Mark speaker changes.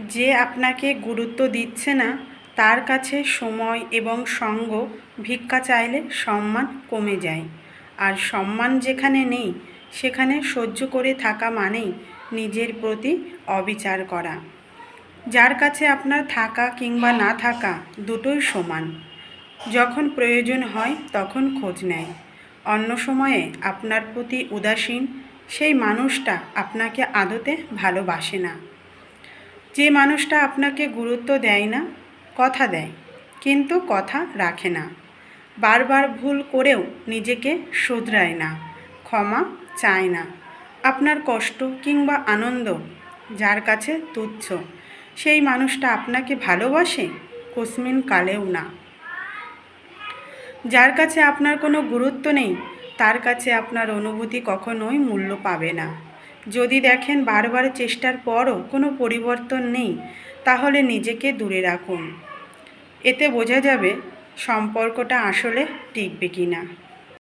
Speaker 1: যে আপনাকে গুরুত্ব দিচ্ছে না তার কাছে সময় এবং সঙ্গ ভিক্ষা চাইলে সম্মান কমে যায়। আর সম্মান যেখানে নেই সেখানে সহ্য করে থাকা মানেই নিজের প্রতি অবিচার করা। যার কাছে আপনার থাকা কিংবা না থাকা দুটোই সমান। যখন প্রয়োজন হয় তখন খোঁজ নেয়, অন্য সময়ে আপনার প্রতি উদাসীন, সেই মানুষটা আপনাকে আদতে ভালোবাসে না। যে মানুষটা আপনাকে গুরুত্ব দেয় না, কথা দেয় কিন্তু কথা রাখে না, বারবার ভুল করেও নিজেকে শুধরায় না, ক্ষমা চায় না, আপনার কষ্ট কিংবা আনন্দ যার কাছে তুচ্ছ, সেই মানুষটা আপনাকে ভালোবাসে কোসমিন কালেও না। যার কাছে আপনার কোনো গুরুত্ব নেই তার কাছে আপনার অনুভূতি কখনোই মূল্য পাবে না। যদি দেখেন বারবার চেষ্টার পরও কোনো পরিবর্তন নেই, তাহলে নিজেকে দূরে রাখুন। এতে বোঝা যাবে সম্পর্কটা আসলে টিকবে কি না।